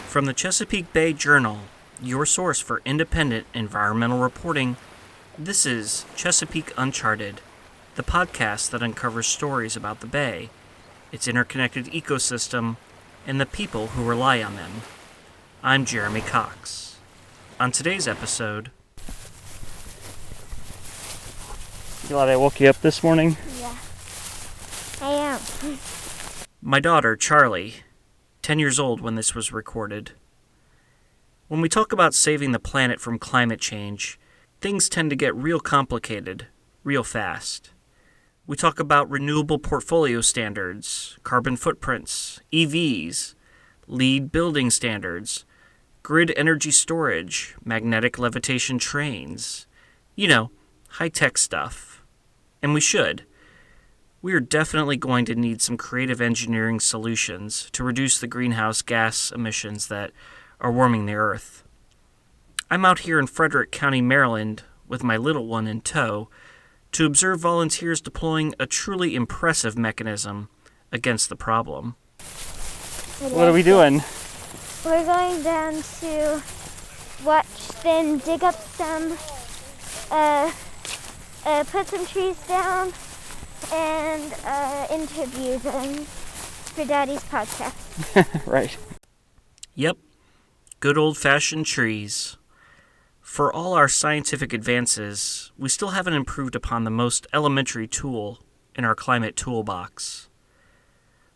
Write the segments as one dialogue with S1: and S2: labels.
S1: From the Chesapeake Bay Journal, your source for independent environmental reporting, this is Chesapeake Uncharted, the podcast that uncovers stories about the bay, its interconnected ecosystem, and the people who rely on them. I'm Jeremy Cox. On today's episode... You glad I woke you up this morning?
S2: Yeah, I am.
S1: My daughter, Charlie, 10 years old when this was recorded. When we talk about saving the planet from climate change, things tend to get real complicated, real fast. We talk about renewable portfolio standards, carbon footprints, EVs, LEED building standards, grid energy storage, magnetic levitation trains. You know, high-tech stuff. And we should. We are definitely going to need some creative engineering solutions to reduce the greenhouse gas emissions that are warming the Earth. I'm out here in Frederick County, Maryland, with my little one in tow, to observe volunteers deploying a truly impressive mechanism against the problem. What are we doing?
S2: We're going down to watch them dig up some, put some trees down, and interview them for Daddy's podcast.
S1: Right. Yep. Good old-fashioned trees. For all our scientific advances, we still haven't improved upon the most elementary tool in our climate toolbox.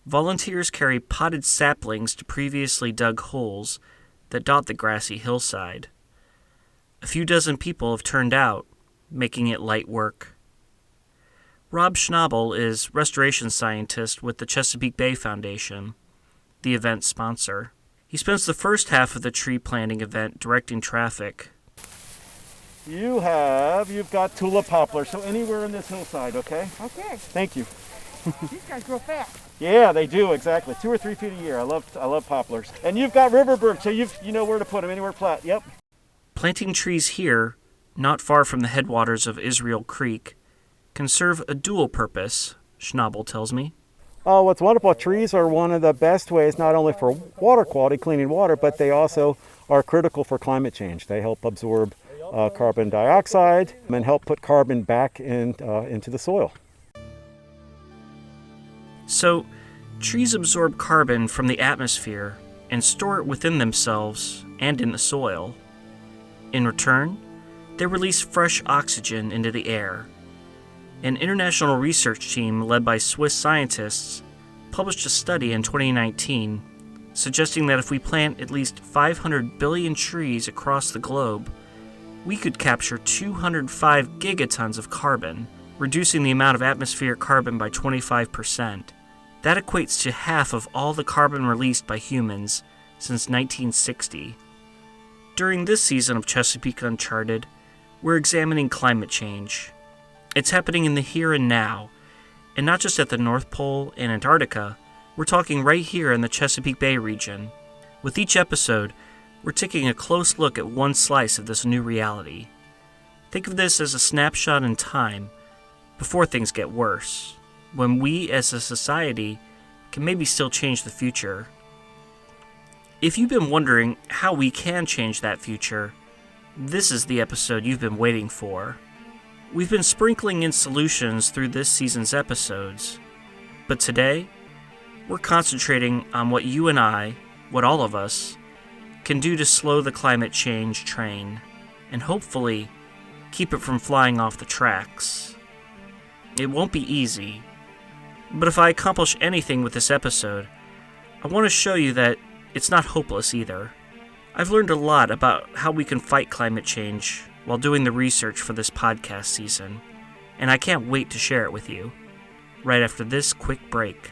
S1: Volunteers carry potted saplings to previously dug holes that dot the grassy hillside. A few dozen people have turned out, making it light work. Rob Schnabel is restoration scientist with the Chesapeake Bay Foundation, the event sponsor. He spends the first half of the tree planting event directing traffic.
S3: You've got tulip poplar, so anywhere in this hillside, okay?
S4: Okay.
S3: Thank you.
S4: These guys grow fast.
S3: Yeah, they do, exactly. 2 or 3 feet a year. I love poplars. And you've got riverbird, so you know where to put them, anywhere flat. Yep.
S1: Planting trees here, not far from the headwaters of Israel Creek, can serve a dual purpose, Schnabel tells me.
S3: Oh, what's wonderful, trees are one of the best ways not only for water quality, cleaning water, but they also are critical for climate change. They help absorb carbon dioxide and help put carbon back into the soil.
S1: So, trees absorb carbon from the atmosphere and store it within themselves and in the soil. In return, they release fresh oxygen into the air. An international research team led by Swiss scientists published a study in 2019 suggesting that if we plant at least 500 billion trees across the globe, we could capture 205 gigatons of carbon, reducing the amount of atmospheric carbon by 25%. That equates to half of all the carbon released by humans since 1960. During this season of Chesapeake Uncharted, we're examining climate change. It's happening in the here and now, and not just at the North Pole and Antarctica. We're talking right here in the Chesapeake Bay region. With each episode, we're taking a close look at one slice of this new reality. Think of this as a snapshot in time, before things get worse, when we as a society can maybe still change the future. If you've been wondering how we can change that future, this is the episode you've been waiting for. We've been sprinkling in solutions through this season's episodes, but today, we're concentrating on what you and I, what all of us, can do to slow the climate change train, and hopefully keep it from flying off the tracks. It won't be easy, but if I accomplish anything with this episode, I want to show you that it's not hopeless either. I've learned a lot about how we can fight climate change while doing the research for this podcast season, and I can't wait to share it with you, right after this quick break.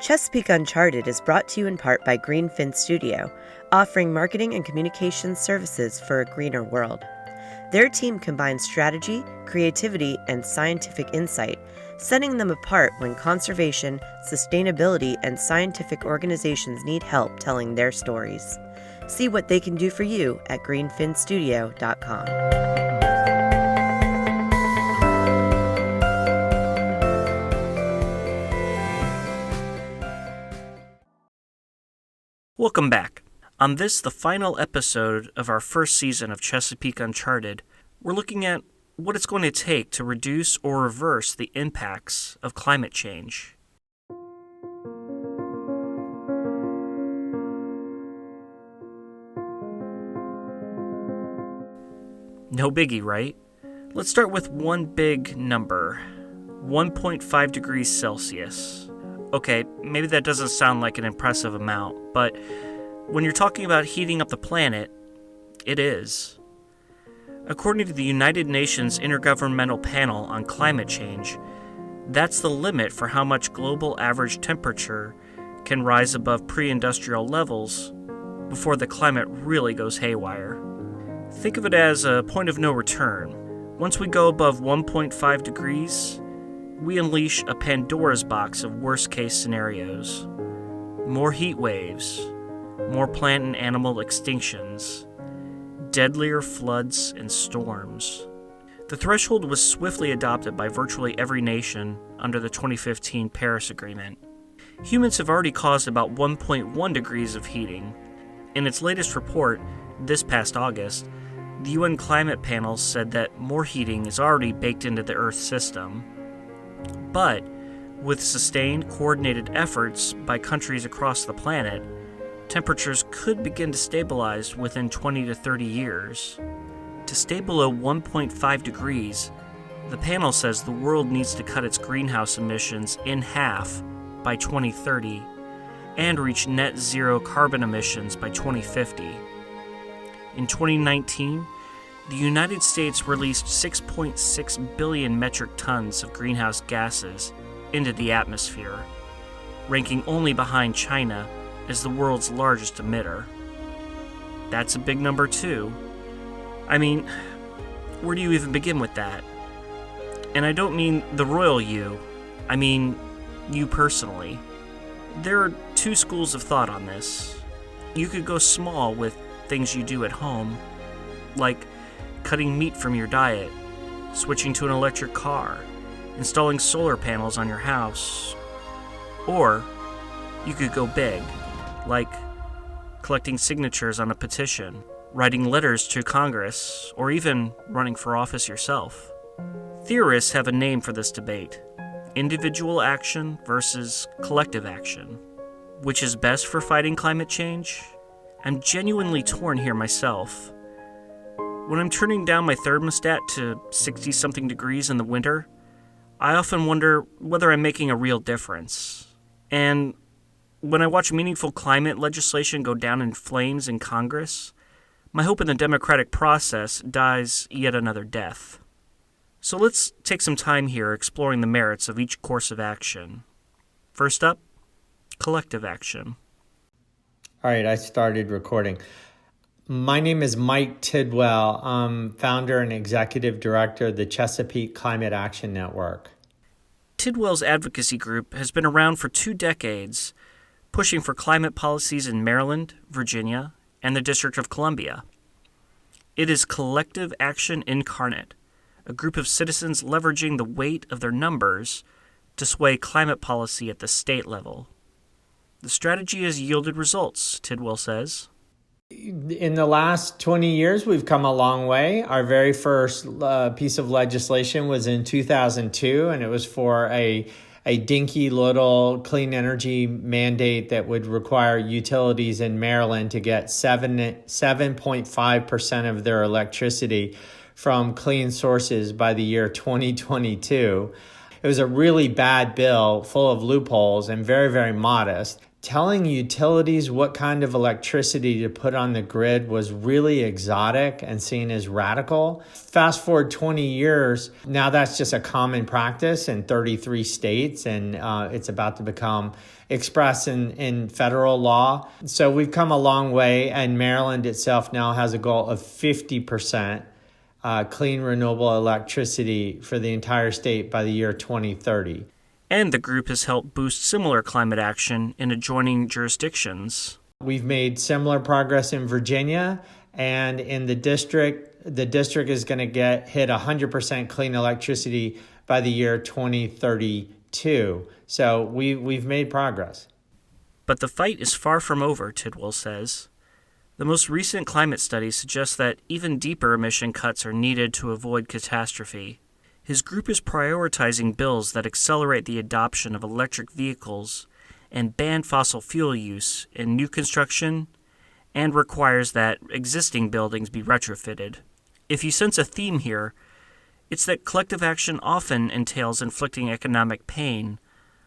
S5: Chesapeake Uncharted is brought to you in part by Greenfin Studio, offering marketing and communications services for a greener world. Their team combines strategy, creativity, and scientific insight, setting them apart when conservation, sustainability, and scientific organizations need help telling their stories. See what they can do for you at greenfinstudio.com.
S1: Welcome back. On this, the final episode of our first season of Chesapeake Uncharted, we're looking at what it's going to take to reduce or reverse the impacts of climate change. No biggie, right? Let's start with one big number, 1.5 degrees Celsius. Okay, maybe that doesn't sound like an impressive amount, but when you're talking about heating up the planet, it is. According to the United Nations Intergovernmental Panel on Climate Change, that's the limit for how much global average temperature can rise above pre-industrial levels before the climate really goes haywire. Think of it as a point of no return. Once we go above 1.5 degrees, we unleash a Pandora's box of worst-case scenarios. More heat waves, more plant and animal extinctions, deadlier floods and storms. The threshold was swiftly adopted by virtually every nation under the 2015 Paris Agreement. Humans have already caused about 1.1 degrees of heating. In its latest report, this past August, the UN Climate Panel said that more heating is already baked into the Earth's system. But with sustained, coordinated efforts by countries across the planet, temperatures could begin to stabilize within 20 to 30 years. To stay below 1.5 degrees, the panel says the world needs to cut its greenhouse emissions in half by 2030 and reach net zero carbon emissions by 2050. In 2019, the United States released 6.6 billion metric tons of greenhouse gases into the atmosphere, ranking only behind China as the world's largest emitter. That's a big number too. I mean, where do you even begin with that? And I don't mean the royal you, I mean you personally. There are two schools of thought on this. You could go small with things you do at home, like cutting meat from your diet, switching to an electric car, installing solar panels on your house. Or you could go big, like collecting signatures on a petition, writing letters to Congress, or even running for office yourself. Theorists have a name for this debate: individual action versus collective action. Which is best for fighting climate change? I'm genuinely torn here myself. When I'm turning down my thermostat to 60-something degrees in the winter, I often wonder whether I'm making a real difference. And when I watch meaningful climate legislation go down in flames in Congress, my hope in the democratic process dies yet another death. So let's take some time here exploring the merits of each course of action. First up, collective action.
S6: All right, I started recording. My name is Mike Tidwell. I'm founder and executive director of the Chesapeake Climate Action Network.
S1: Tidwell's advocacy group has been around for 2 decades, pushing for climate policies in Maryland, Virginia, and the District of Columbia. It is collective action incarnate, a group of citizens leveraging the weight of their numbers to sway climate policy at the state level. The strategy has yielded results, Tidwell says.
S6: In the last 20 years, we've come a long way. Our very first piece of legislation was in 2002, and it was for a dinky little clean energy mandate that would require utilities in Maryland to get 7.5% of their electricity from clean sources by the year 2022. It was a really bad bill full of loopholes and very, very modest. Telling utilities what kind of electricity to put on the grid was really exotic and seen as radical. Fast forward 20 years, now that's just a common practice in 33 states, and it's about to become expressed in federal law. So we've come a long way, and Maryland itself now has a goal of 50% clean renewable electricity for the entire state by the year 2030.
S1: And the group has helped boost similar climate action in adjoining jurisdictions.
S6: We've made similar progress in Virginia, and in the district is going to hit 100% clean electricity by the year 2032. So we've made progress.
S1: But the fight is far from over, Tidwell says. The most recent climate studies suggest that even deeper emission cuts are needed to avoid catastrophe. His group is prioritizing bills that accelerate the adoption of electric vehicles and ban fossil fuel use in new construction, and requires that existing buildings be retrofitted. If you sense a theme here, it's that collective action often entails inflicting economic pain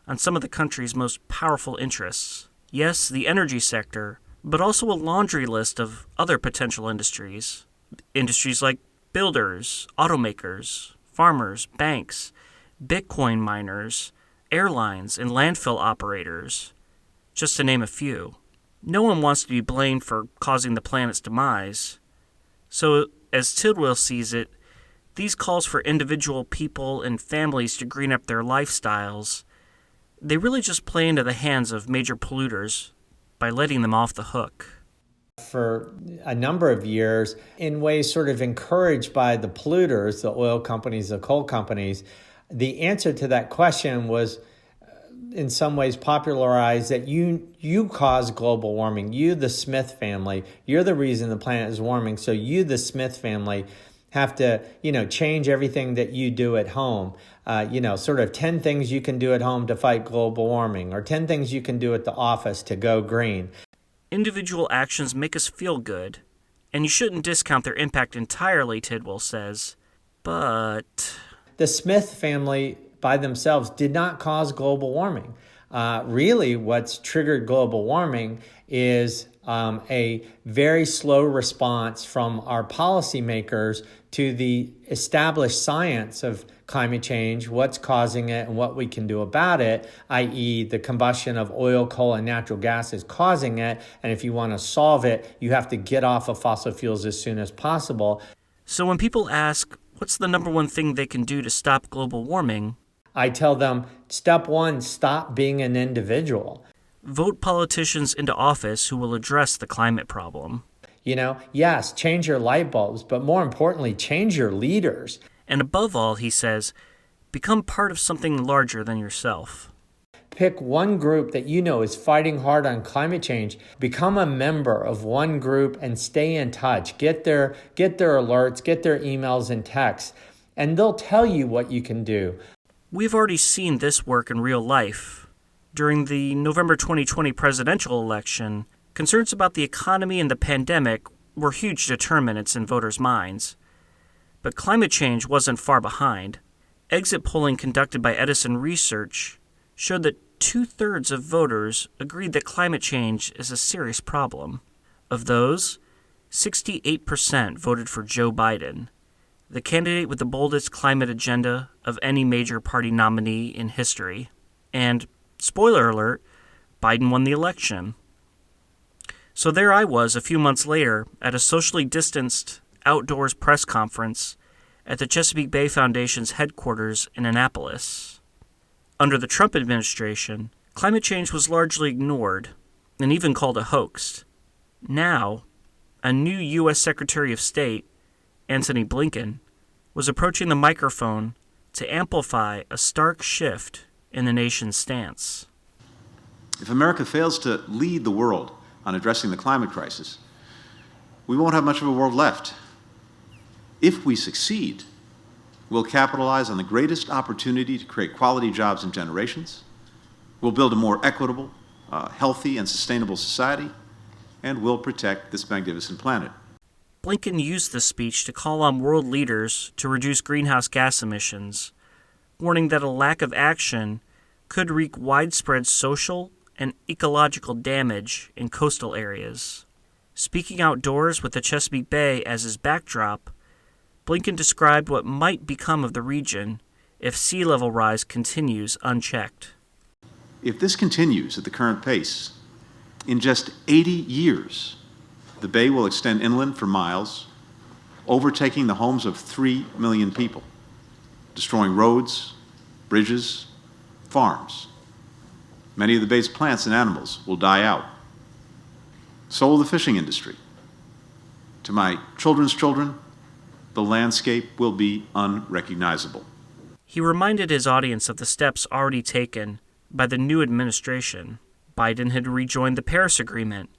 S1: on some of the country's most powerful interests. Yes, the energy sector, but also a laundry list of other potential industries. Industries like builders, automakers, farmers, banks, Bitcoin miners, airlines, and landfill operators, just to name a few. No one wants to be blamed for causing the planet's demise. So, as Tidwell sees it, these calls for individual people and families to green up their lifestyles, they really just play into the hands of major polluters by letting them off the hook.
S6: For a number of years, in ways sort of encouraged by the polluters, the oil companies, the coal companies, the answer to that question was in some ways popularized that you cause global warming. You, the Smith family, you're the reason the planet is warming. So you, the Smith family, have to, change everything that you do at home. Sort of 10 things you can do at home to fight global warming, or 10 things you can do at the office to go green.
S1: Individual actions make us feel good, and you shouldn't discount their impact entirely, Tidwell says. But
S6: the Smith family by themselves did not cause global warming. Really, what's triggered global warming is a very slow response from our policymakers to the established science of climate change, what's causing it and what we can do about it, i.e. the combustion of oil, coal, and natural gas is causing it. And if you want to solve it, you have to get off of fossil fuels as soon as possible.
S1: So when people ask, what's the number one thing they can do to stop global warming?
S6: I tell them, step one, stop being an individual.
S1: Vote politicians into office who will address the climate problem.
S6: Yes, change your light bulbs, but more importantly, change your leaders.
S1: And above all, he says, become part of something larger than yourself.
S6: Pick one group that you know is fighting hard on climate change. Become a member of one group and stay in touch. Get their alerts, get their emails and texts, and they'll tell you what you can do.
S1: We've already seen this work in real life. During the November 2020 presidential election, concerns about the economy and the pandemic were huge determinants in voters' minds. But climate change wasn't far behind. Exit polling conducted by Edison Research showed that 2/3 of voters agreed that climate change is a serious problem. Of those, 68% voted for Joe Biden, the candidate with the boldest climate agenda of any major party nominee in history. And, spoiler alert, Biden won the election. So there I was a few months later at a socially distanced outdoors press conference at the Chesapeake Bay Foundation's headquarters in Annapolis. Under the Trump administration, climate change was largely ignored and even called a hoax. Now, a new U.S. Secretary of State, Antony Blinken, was approaching the microphone to amplify a stark shift in the nation's stance.
S7: If America fails to lead the world on addressing the climate crisis, we won't have much of a world left. If we succeed, we'll capitalize on the greatest opportunity to create quality jobs in generations. We'll build a more equitable, healthy, and sustainable society, and we'll protect this magnificent planet.
S1: Blinken used this speech to call on world leaders to reduce greenhouse gas emissions, warning that a lack of action could wreak widespread social and ecological damage in coastal areas. Speaking outdoors with the Chesapeake Bay as his backdrop, Blinken described what might become of the region if sea level rise continues unchecked.
S7: If this continues at the current pace, in just 80 years, the bay will extend inland for miles, overtaking the homes of 3 million people, destroying roads, bridges, farms. Many of the bay's plants and animals will die out. So will the fishing industry. To my children's children, the landscape will be unrecognizable.
S1: He reminded his audience of the steps already taken by the new administration, Biden had rejoined the Paris Agreement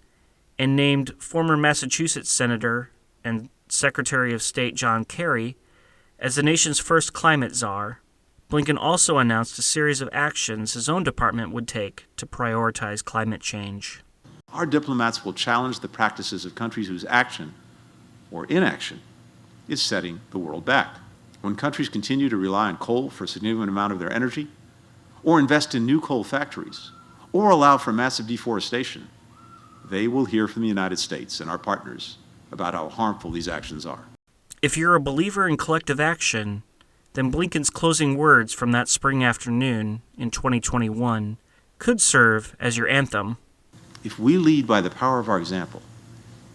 S1: and named former Massachusetts Senator and Secretary of State John Kerry as the nation's first climate czar. Blinken also announced a series of actions his own department would take to prioritize climate change.
S7: Our diplomats will challenge the practices of countries whose action or inaction is setting the world back. When countries continue to rely on coal for a significant amount of their energy, or invest in new coal factories, or allow for massive deforestation, they will hear from the United States and our partners about how harmful these actions are.
S1: If you're a believer in collective action, then Blinken's closing words from that spring afternoon in 2021 could serve as your anthem.
S7: If we lead by the power of our example,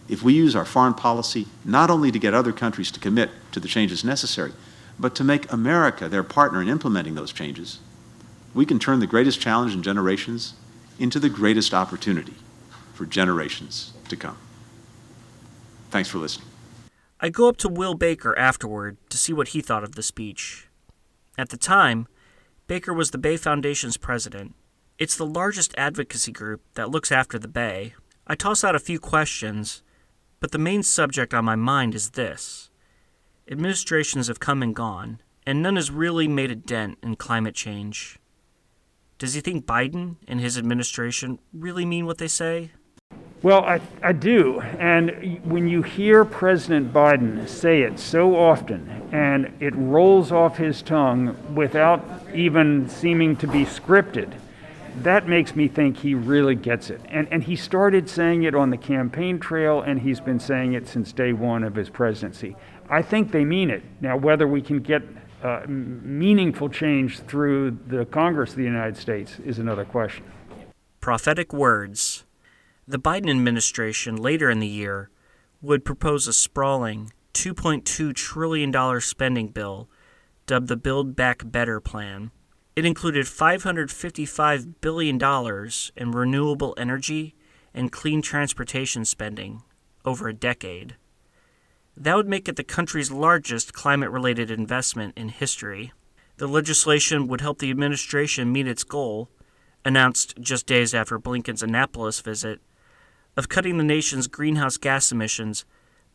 S7: if we use our foreign policy not only to get other countries to commit to the changes necessary, but to make America their partner in implementing those changes, we can turn the greatest challenge in generations into the greatest opportunity for generations to come. Thanks for listening.
S1: I go up to Will Baker afterward to see what he thought of the speech. At the time, Baker was the Bay Foundation's president. It's the largest advocacy group that looks after the Bay. I toss out a few questions, but the main subject on my mind is this. Administrations have come and gone, and none has really made a dent in climate change. Does he think Biden and his administration really mean what they say?
S8: Well, I do. And when you hear President Biden say it so often, and it rolls off his tongue without even seeming to be scripted, that makes me think he really gets it. And he started saying it on the campaign trail, and he's been saying it since day one of his presidency. I think they mean it. Now, whether we can get meaningful change through the Congress of the United States is another question.
S1: Prophetic words. The Biden administration later in the year would propose a sprawling $2.2 trillion spending bill dubbed the Build Back Better plan. It included $555 billion in renewable energy and clean transportation spending over a decade. That would make it the country's largest climate-related investment in history. The legislation would help the administration meet its goal, announced just days after Blinken's Annapolis visit, of cutting the nation's greenhouse gas emissions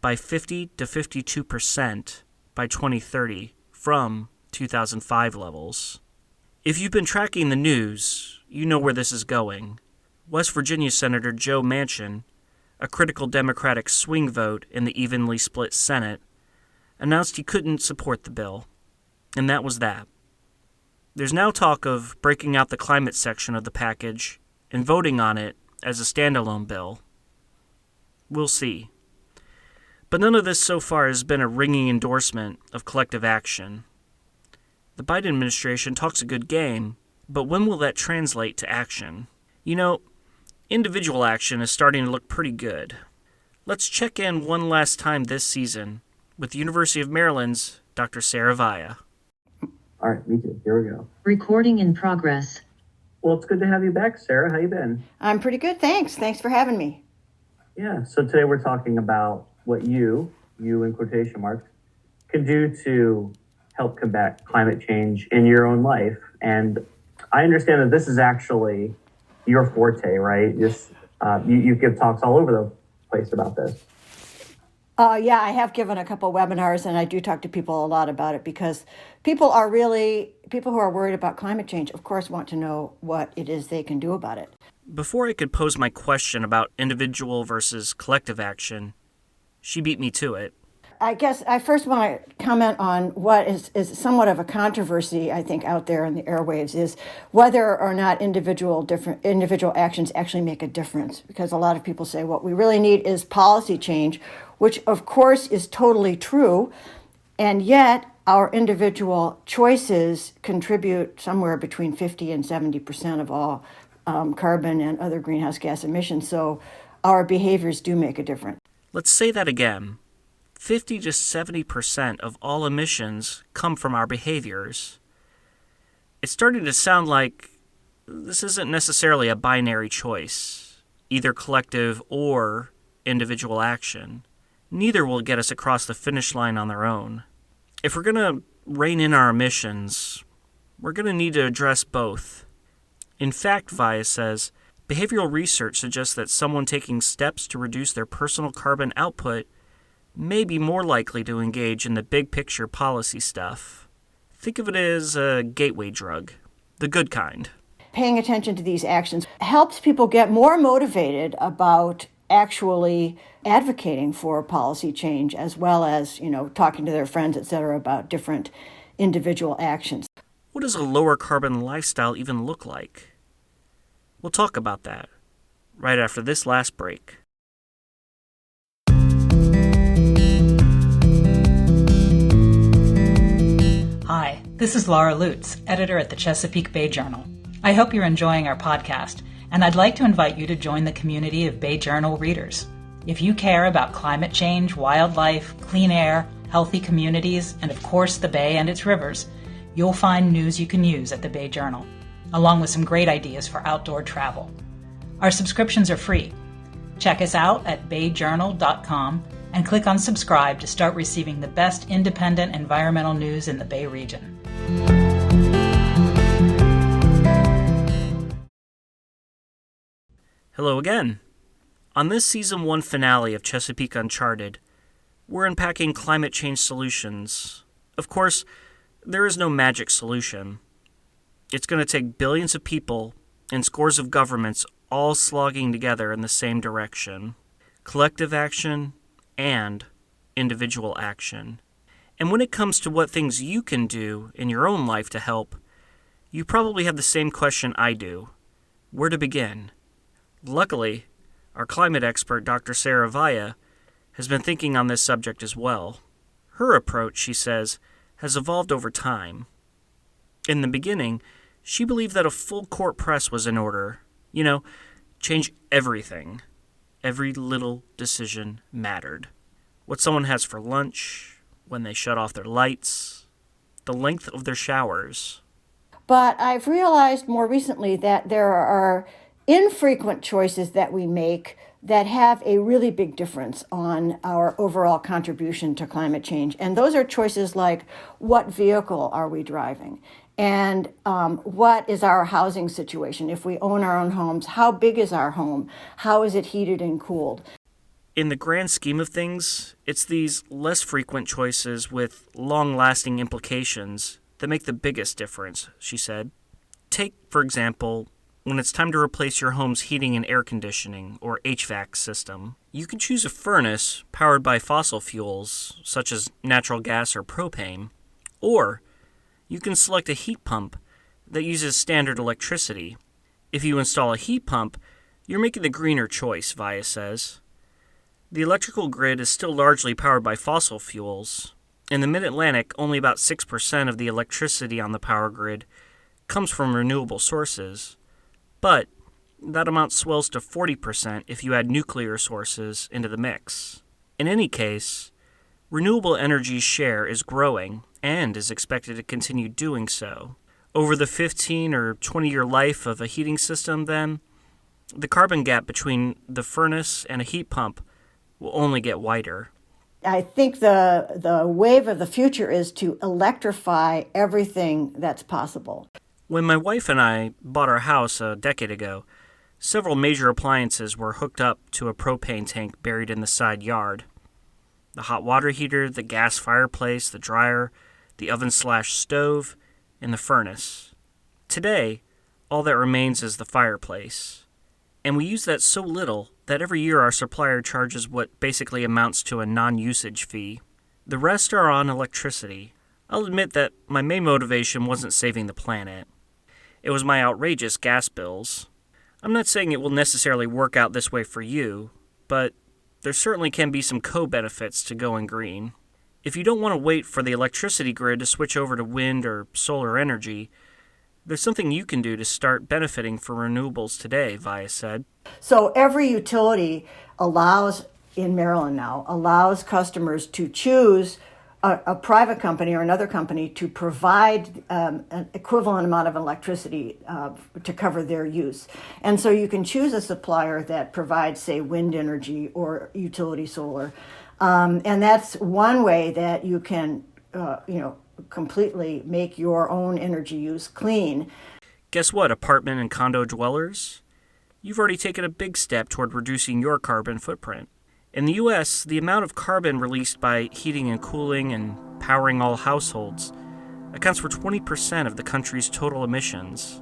S1: by 50 to 52% by 2030 from 2005 levels. If you've been tracking the news, you know where this is going. West Virginia Senator Joe Manchin, a critical Democratic swing vote in the evenly split Senate, announced he couldn't support the bill. And that was that. There's now talk of breaking out the climate section of the package and voting on it as a standalone bill. We'll see. But none of this so far has been a ringing endorsement of collective action. The Biden administration talks a good game, but when will that translate to action? You know, individual action is starting to look pretty good. Let's check in one last time this season with University of Maryland's Dr. Sarah Vaya.
S9: All right, me too. Here we go.
S10: Recording in progress.
S9: Well, it's good to have you back, Sarah. How you been?
S4: I'm pretty good, thanks. Thanks for having me.
S9: Yeah, so today we're talking about what you in quotation marks, can do to help combat climate change in your own life. And I understand that this is actually your forte, right? You give talks all over the place about this.
S4: Yeah, I have given a couple webinars, and I do talk to people a lot about it because people who are worried about climate change, of course, want to know what it is they can do about it.
S1: Before I could pose my question about individual versus collective action, she beat me to it.
S4: I guess I first want to comment on what is somewhat of a controversy, I think, out there in the airwaves is whether or not individual actions actually make a difference. Because a lot of people say what we really need is policy change, which of course is totally true. And yet our individual choices contribute somewhere between 50 and 70% of all carbon and other greenhouse gas emissions. So our behaviors do make a difference.
S1: Let's say that again. 50 to 70% of all emissions come from our behaviors. It's starting to sound like this isn't necessarily a binary choice, either collective or individual action. Neither will get us across the finish line on their own. If we're going to rein in our emissions, we're going to need to address both. In fact, Vaya says, Behavioral research suggests that someone taking steps to reduce their personal carbon output may be more likely to engage in the big picture policy stuff. Think of it as a gateway drug, the good kind.
S4: Paying attention to these actions helps people get more motivated about actually advocating for policy change, as well as, talking to their friends, et cetera, about different individual actions.
S1: What does a lower carbon lifestyle even look like? We'll talk about that right after this last break.
S11: Hi, this is Laura Lutz, editor at the Chesapeake Bay Journal. I hope you're enjoying our podcast, and I'd like to invite you to join the community of Bay Journal readers. If you care about climate change, wildlife, clean air, healthy communities, and of course the Bay and its rivers, you'll find news you can use at the Bay Journal, along with some great ideas for outdoor travel. Our subscriptions are free. Check us out at bayjournal.com and click on subscribe to start receiving the best independent environmental news in the Bay region.
S1: Hello again. On this Season 1 finale of Chesapeake Uncharted, we're unpacking climate change solutions. Of course, there is no magic solution. It's going to take billions of people and scores of governments all slogging together in the same direction. Collective action and individual action. And when it comes to what things you can do in your own life to help, you probably have the same question I do. Where to begin? Luckily, our climate expert, Dr. Sarah Vaya, has been thinking on this subject as well. Her approach, she says, has evolved over time. In the beginning, she believed that a full court press was in order. Change everything. Every little decision mattered. What someone has for lunch, when they shut off their lights, the length of their showers.
S4: But I've realized more recently that there are infrequent choices that we make that have a really big difference on our overall contribution to climate change. And those are choices like, what vehicle are we driving? And what is our housing situation? If we own our own homes, how big is our home? How is it heated and cooled?
S1: In the grand scheme of things, it's these less frequent choices with long-lasting implications that make the biggest difference, she said. Take, for example, when it's time to replace your home's heating and air conditioning, or HVAC system. You can choose a furnace powered by fossil fuels, such as natural gas or propane, or you can select a heat pump that uses standard electricity. If you install a heat pump, you're making the greener choice, Vaya says. The electrical grid is still largely powered by fossil fuels. In the Mid-Atlantic, only about 6% of the electricity on the power grid comes from renewable sources. But that amount swells to 40% if you add nuclear sources into the mix. In any case, renewable energy's share is growing and is expected to continue doing so. Over the 15 or 20-year life of a heating system, then, the carbon gap between the furnace and a heat pump will only get wider.
S4: I think the wave of the future is to electrify everything that's possible.
S1: When my wife and I bought our house a decade ago, several major appliances were hooked up to a propane tank buried in the side yard. The hot water heater, the gas fireplace, the dryer, the oven/stove, and the furnace. Today, all that remains is the fireplace. And we use that so little that every year our supplier charges what basically amounts to a non-usage fee. The rest are on electricity. I'll admit that my main motivation wasn't saving the planet. It was my outrageous gas bills. I'm not saying it will necessarily work out this way for you, but there certainly can be some co-benefits to going green. If you don't want to wait for the electricity grid to switch over to wind or solar energy, there's something you can do to start benefiting from renewables today, Vaya said.
S4: So every utility in Maryland now, allows customers to choose a private company or another company to provide an equivalent amount of electricity to cover their use. And so you can choose a supplier that provides, say, wind energy or utility solar. And that's one way that you can, completely make your own energy use clean.
S1: Guess what, apartment and condo dwellers? you've already taken a big step toward reducing your carbon footprint. In the U.S., the amount of carbon released by heating and cooling and powering all households accounts for 20% of the country's total emissions,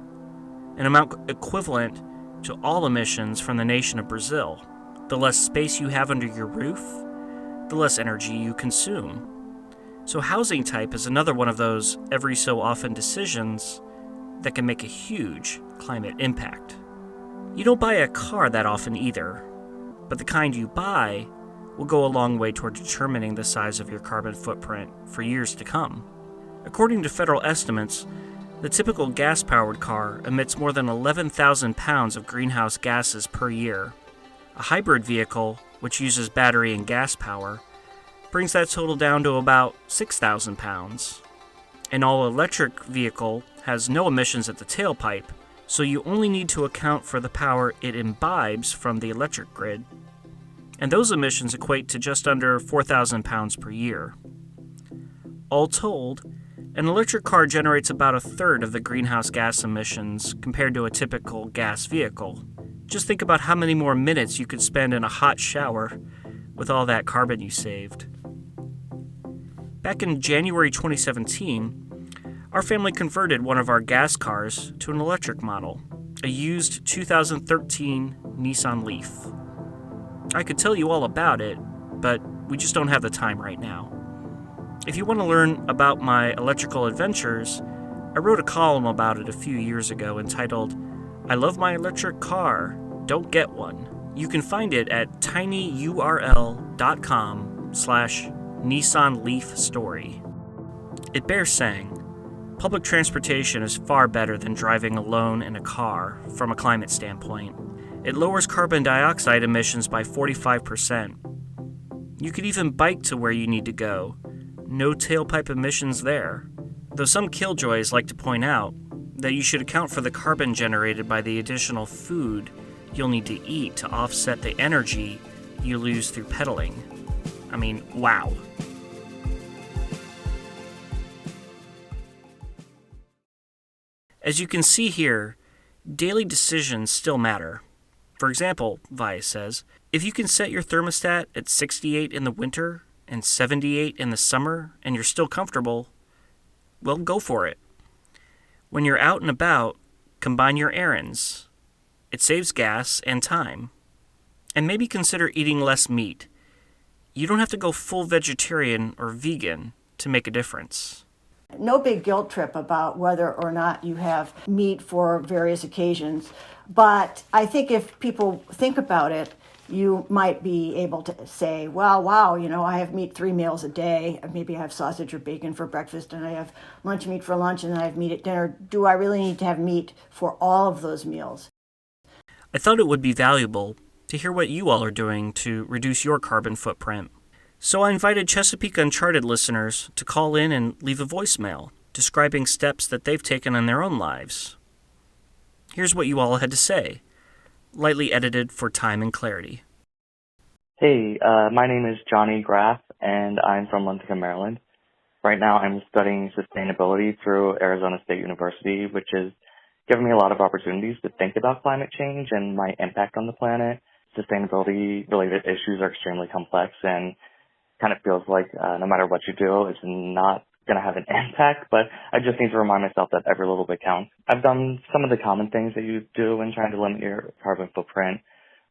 S1: an amount equivalent to all emissions from the nation of Brazil. The less space you have under your roof, the less energy you consume. So housing type is another one of those every so often decisions that can make a huge climate impact. You don't buy a car that often either, but the kind you buy will go a long way toward determining the size of your carbon footprint for years to come. According to federal estimates, the typical gas-powered car emits more than 11,000 pounds of greenhouse gases per year. A hybrid vehicle, which uses battery and gas power, brings that total down to about 6,000 pounds. An all-electric vehicle has no emissions at the tailpipe, so you only need to account for the power it imbibes from the electric grid. And those emissions equate to just under 4,000 pounds per year. All told, an electric car generates about a third of the greenhouse gas emissions compared to a typical gas vehicle. Just think about how many more minutes you could spend in a hot shower with all that carbon you saved. Back in January 2017, our family converted one of our gas cars to an electric model, a used 2013 Nissan Leaf. I could tell you all about it, but we just don't have the time right now. If you want to learn about my electrical adventures, I wrote a column about it a few years ago entitled, "I Love My Electric Car, Don't Get One." You can find it at tinyurl.com/Nissan Leaf Story. It bears saying, public transportation is far better than driving alone in a car from a climate standpoint. It lowers carbon dioxide emissions by 45%. You could even bike to where you need to go. No tailpipe emissions there. Though some killjoys like to point out that you should account for the carbon generated by the additional food you'll need to eat to offset the energy you lose through pedaling. I mean, wow. As you can see here, daily decisions still matter. For example, Via says, if you can set your thermostat at 68 in the winter and 78 in the summer and you're still comfortable, well, go for it. When you're out and about, combine your errands. It saves gas and time. And maybe consider eating less meat. You don't have to go full vegetarian or vegan to make a difference.
S4: No big guilt trip about whether or not you have meat for various occasions. But I think if people think about it, you might be able to say, well, wow, I have meat 3 meals a day. Maybe I have sausage or bacon for breakfast, and I have lunch meat for lunch, and then I have meat at dinner. Do I really need to have meat for all of those meals?
S1: I thought it would be valuable to hear what you all are doing to reduce your carbon footprint. So I invited Chesapeake Uncharted listeners to call in and leave a voicemail describing steps that they've taken in their own lives. Here's what you all had to say, lightly edited for time and clarity.
S12: Hey, my name is Johnny Graff, and I'm from Lincoln, Maryland. Right now I'm studying sustainability through Arizona State University, which has given me a lot of opportunities to think about climate change and my impact on the planet. Sustainability-related issues are extremely complex, and kind of feels like no matter what you do, it's not going to have an impact, but I just need to remind myself that every little bit counts. I've done some of the common things that you do when trying to limit your carbon footprint.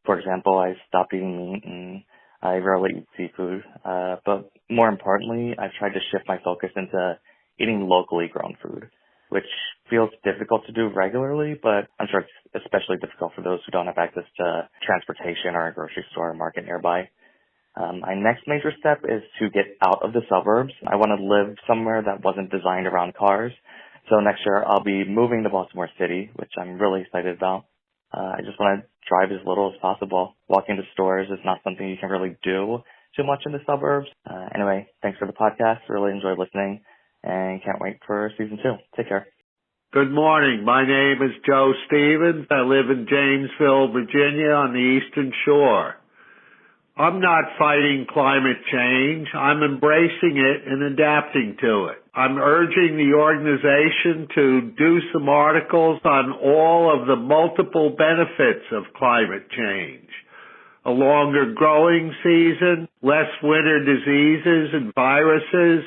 S12: For example, I stopped eating meat and I rarely eat seafood. But more importantly, I've tried to shift my focus into eating locally grown food, which feels difficult to do regularly, but I'm sure it's especially difficult for those who don't have access to transportation or a grocery store or market nearby. My next major step is to get out of the suburbs. I want to live somewhere that wasn't designed around cars. So next year I'll be moving to Baltimore City, which I'm really excited about. I just want to drive as little as possible. Walking to stores is not something you can really do too much in the suburbs. Anyway, thanks for the podcast. Really enjoyed listening and can't wait for season 2. Take care.
S13: Good morning. My name is Joe Stevens. I live in Janesville, Virginia on the Eastern Shore. I'm not fighting climate change. I'm embracing it and adapting to it. I'm urging the organization to do some articles on all of the multiple benefits of climate change. A longer growing season, less winter diseases and viruses.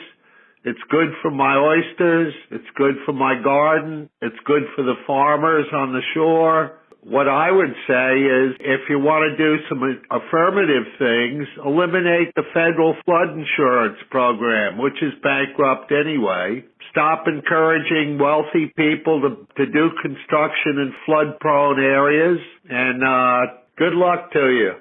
S13: It's good for my oysters. It's good for my garden. It's good for the farmers on the shore. What I would say is if you want to do some affirmative things, eliminate the federal flood insurance program, which is bankrupt anyway. Stop encouraging wealthy people to do construction in flood-prone areas. And good luck to you.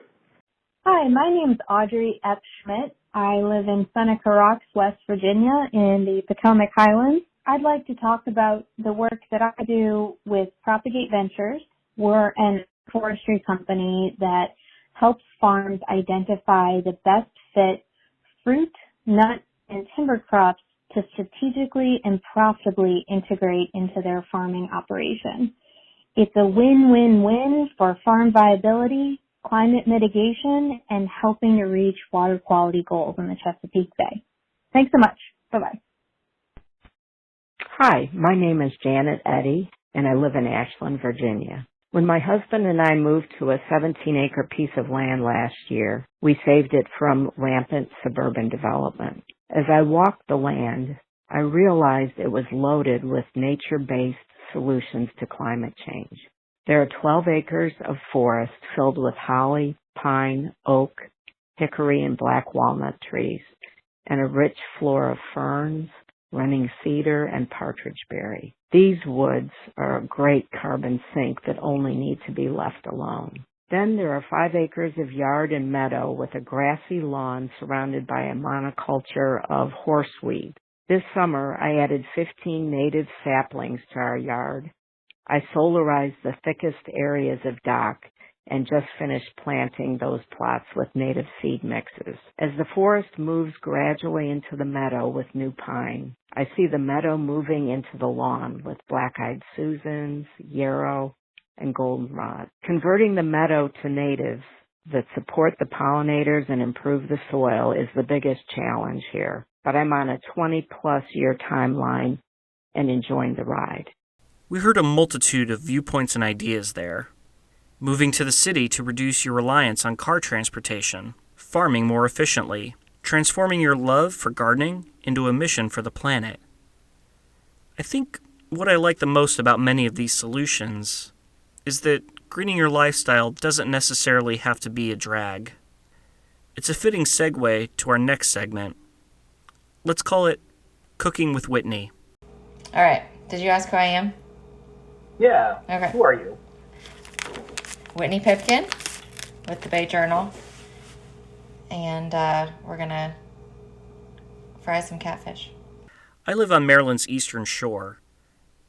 S14: Hi, my name's Audrey F. Schmidt. I live in Seneca Rocks, West Virginia in the Potomac Highlands. I'd like to talk about the work that I do with Propagate Ventures. We're an forestry company that helps farms identify the best fit fruit, nut, and timber crops to strategically and profitably integrate into their farming operation. It's a win-win-win for farm viability, climate mitigation, and helping to reach water quality goals in the Chesapeake Bay. Thanks so much. Bye-bye.
S15: Hi, my name is Janet Eddy, and I live in Ashland, Virginia. When my husband and I moved to a 17-acre piece of land last year, we saved it from rampant suburban development. As I walked the land, I realized it was loaded with nature-based solutions to climate change. There are 12 acres of forest filled with holly, pine, oak, hickory, and black walnut trees, and a rich floor of ferns, running cedar, and partridge berry. These woods are a great carbon sink that only need to be left alone. Then there are 5 acres of yard and meadow with a grassy lawn surrounded by a monoculture of horseweed. This summer, I added 15 native saplings to our yard. I solarized the thickest areas of dock and just finished planting those plots with native seed mixes. As the forest moves gradually into the meadow with new pine, I see the meadow moving into the lawn with black-eyed Susans, yarrow, and goldenrod. Converting the meadow to natives that support the pollinators and improve the soil is the biggest challenge here, but I'm on a 20-plus year timeline and enjoying the ride.
S1: We heard a multitude of viewpoints and ideas there. Moving to the city to reduce your reliance on car transportation, farming more efficiently, transforming your love for gardening into a mission for the planet. I think what I like the most about many of these solutions is that greening your lifestyle doesn't necessarily have to be a drag. It's a fitting segue to our next segment. Let's call it Cooking with Whitney.
S16: All right. Did you ask who I am?
S17: Yeah.
S16: Okay.
S17: Who are you?
S16: Whitney Pipkin with the Bay Journal. And we're going to fry some catfish.
S1: I live on Maryland's eastern shore.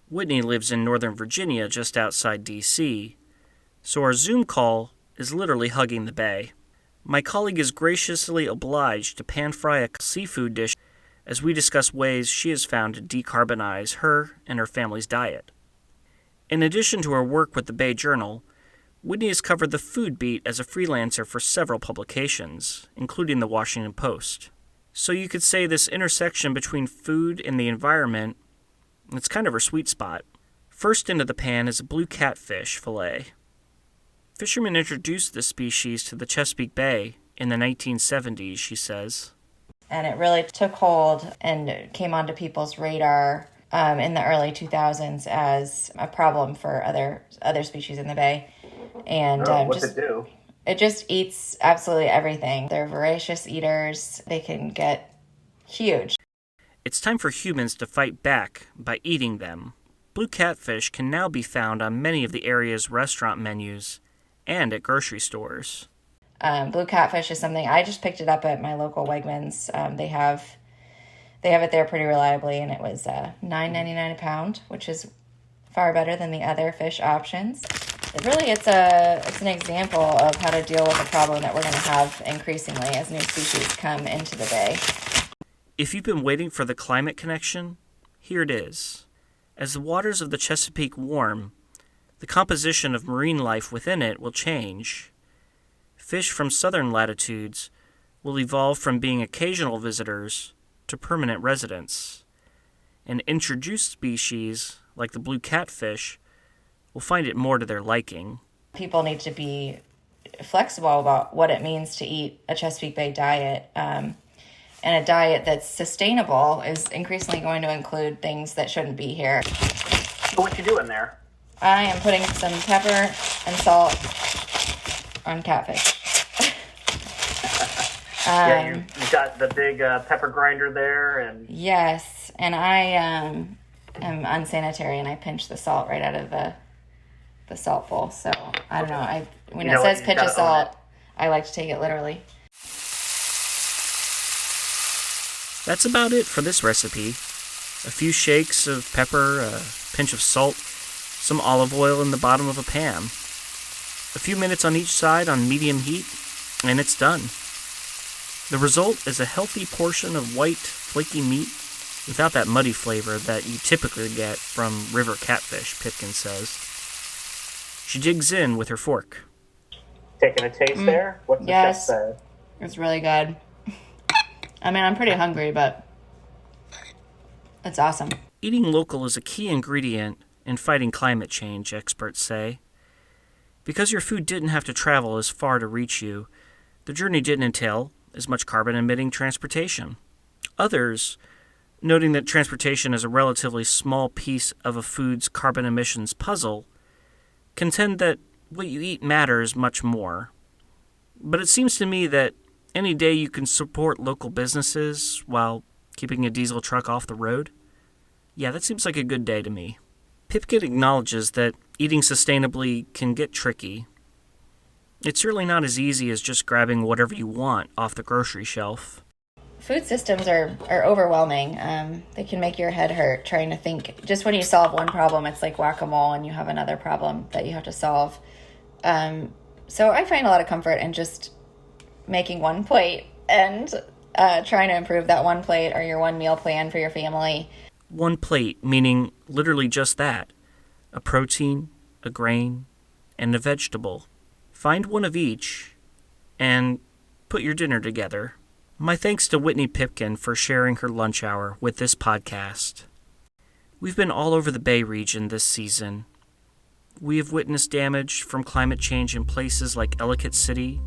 S1: Whitney lives in Northern Virginia just outside D.C., so our Zoom call is literally hugging the bay. My colleague is graciously obliged to pan-fry a seafood dish as we discuss ways she has found to decarbonize her and her family's diet. In addition to her work with the Bay Journal, Whitney has covered the food beat as a freelancer for several publications, including the Washington Post. So you could say this intersection between food and the environment, it's kind of her sweet spot. First into the pan is a blue catfish filet. Fishermen introduced this species to the Chesapeake Bay in the 1970s, she says.
S16: And it really took hold and came onto people's radar in the early 2000s as a problem for other species in the bay. And
S17: what's it do?
S16: It just eats absolutely everything. They're voracious eaters. They can get huge.
S1: It's time for humans to fight back by eating them. Blue catfish can now be found on many of the area's restaurant menus and at grocery stores.
S16: Blue catfish is something I just picked it up at my local Wegmans. They have it there pretty reliably, and it was $9.99 a pound, which is far better than the other fish options. It's an example of how to deal with a problem that we're going to have increasingly as new species come into the bay.
S1: If you've been waiting for the climate connection, here it is. As the waters of the Chesapeake warm, the composition of marine life within it will change. Fish from southern latitudes will evolve from being occasional visitors to permanent residents, and introduced species, like the blue catfish, will find it more to their liking.
S16: People need to be flexible about what it means to eat a Chesapeake Bay diet. And a diet that's sustainable is increasingly going to include things that shouldn't be here.
S17: So what you doing there?
S16: I am putting some pepper and salt on catfish.
S17: Yeah, you've got the big pepper grinder there, and
S16: Yes, and I am unsanitary, and I pinch the salt right out of the salt bowl. So I don't know. When it says pinch of salt, I like to take it literally.
S1: That's about it for this recipe. A few shakes of pepper, a pinch of salt, some olive oil in the bottom of a pan. A few minutes on each side on medium heat, and it's done. The result is a healthy portion of white, flaky meat without that muddy flavor that you typically get from river catfish, Pipkin says. She digs in with her fork.
S17: taking a taste there. What's the chef say?
S16: It's really good. I mean, I'm pretty hungry, but it's awesome.
S1: Eating local is a key ingredient in fighting climate change, experts say. Because your food didn't have to travel as far to reach you, the journey didn't entail as much carbon-emitting transportation. Others, noting that transportation is a relatively small piece of a food's carbon emissions puzzle, contend that what you eat matters much more. But it seems to me that any day you can support local businesses while keeping a diesel truck off the road, yeah, that seems like a good day to me. Pipkin acknowledges that eating sustainably can get tricky. It's certainly not as easy as just grabbing whatever you want off the grocery shelf.
S16: Food systems are overwhelming. They can make your head hurt trying to think. Just when you solve one problem, it's like whack-a-mole and you have another problem that you have to solve. So I find a lot of comfort in just making one plate and trying to improve that one plate or your one meal plan for your family.
S1: One plate, meaning literally just that. A protein, a grain, and a vegetable. Find one of each and put your dinner together. My thanks to Whitney Pipkin for sharing her lunch hour with this podcast. We've been all over the Bay region this season. We have witnessed damage from climate change in places like Ellicott City,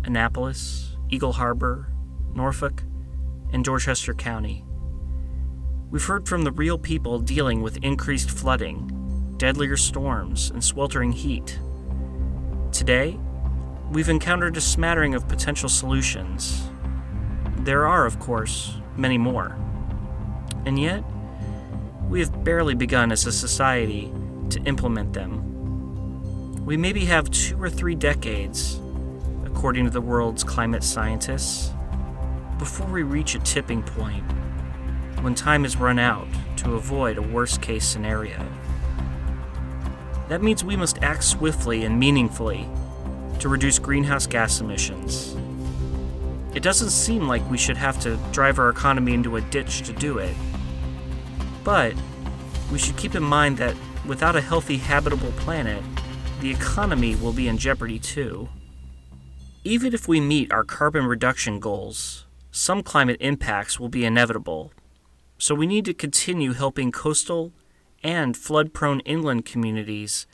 S1: Annapolis, Eagle Harbor, Norfolk, and Dorchester County. We've heard from the real people dealing with increased flooding, deadlier storms, and sweltering heat. Today, we've encountered a smattering of potential solutions. There are, of course, many more. And yet, we have barely begun as a society to implement them. We maybe have 2 or 3 decades, according to the world's climate scientists, before we reach a tipping point when time is run out to avoid a worst-case scenario. That means we must act swiftly and meaningfully to reduce greenhouse gas emissions. It doesn't seem like we should have to drive our economy into a ditch to do it. But we should keep in mind that without a healthy, habitable planet, the economy will be in jeopardy too. Even if we meet our carbon reduction goals, some climate impacts will be inevitable. So we need to continue helping coastal and flood-prone inland communities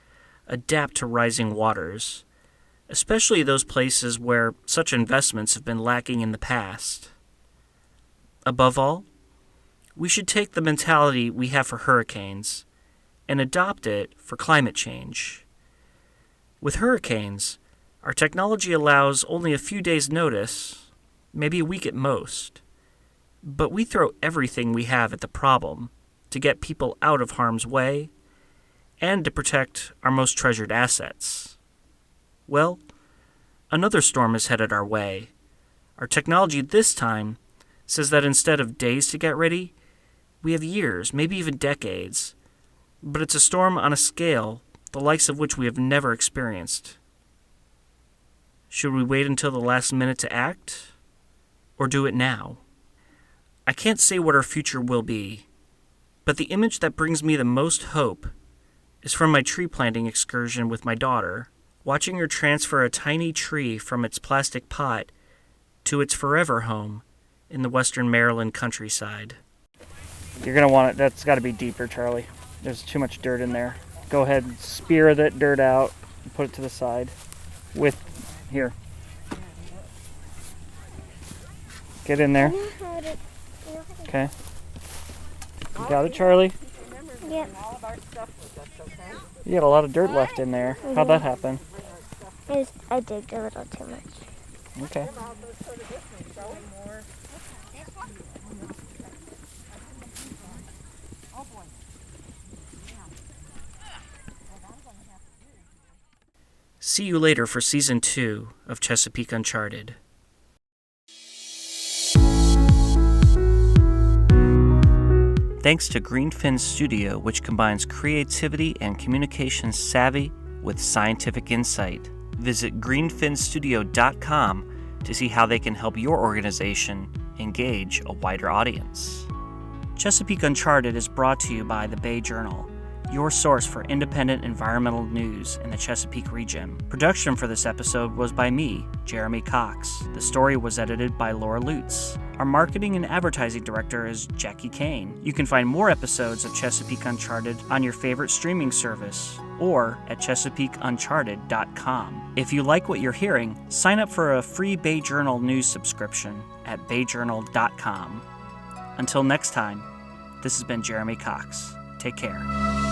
S1: adapt to rising waters, especially those places where such investments have been lacking in the past. Above all, we should take the mentality we have for hurricanes and adopt it for climate change. With hurricanes, our technology allows only a few days' notice, maybe a week at most, but we throw everything we have at the problem to get people out of harm's way and to protect our most treasured assets. Well, another storm is headed our way. Our technology this time says that instead of days to get ready, we have years, maybe even decades. But it's a storm on a scale the likes of which we have never experienced. Should we wait until the last minute to act? Or do it now? I can't say what our future will be, but the image that brings me the most hope is from my tree planting excursion with my daughter, watching her transfer a tiny tree from its plastic pot to its forever home in the western Maryland countryside.
S18: You're going to want it, that's got to be deeper, Charlie. There's too much dirt in there. Go ahead and spear that dirt out and put it to the side with, here. Get in there. Okay. You got it, Charlie?
S2: Yep.
S18: You got a lot of dirt left in there. How'd that happen?
S2: I digged a little too much.
S18: Okay.
S1: See you later for Season 2 of Chesapeake Uncharted. Thanks to Greenfin Studio, which combines creativity and communication savvy with scientific insight. Visit greenfinstudio.com to see how they can help your organization engage a wider audience. Chesapeake Uncharted is brought to you by the Bay Journal, your source for independent environmental news in the Chesapeake region. Production for this episode was by me, Jeremy Cox. The story was edited by Laura Lutz. Our marketing and advertising director is Jackie Kane. You can find more episodes of Chesapeake Uncharted on your favorite streaming service or at ChesapeakeUncharted.com. If you like what you're hearing, sign up for a free Bay Journal news subscription at bayjournal.com. Until next time, this has been Jeremy Cox. Take care.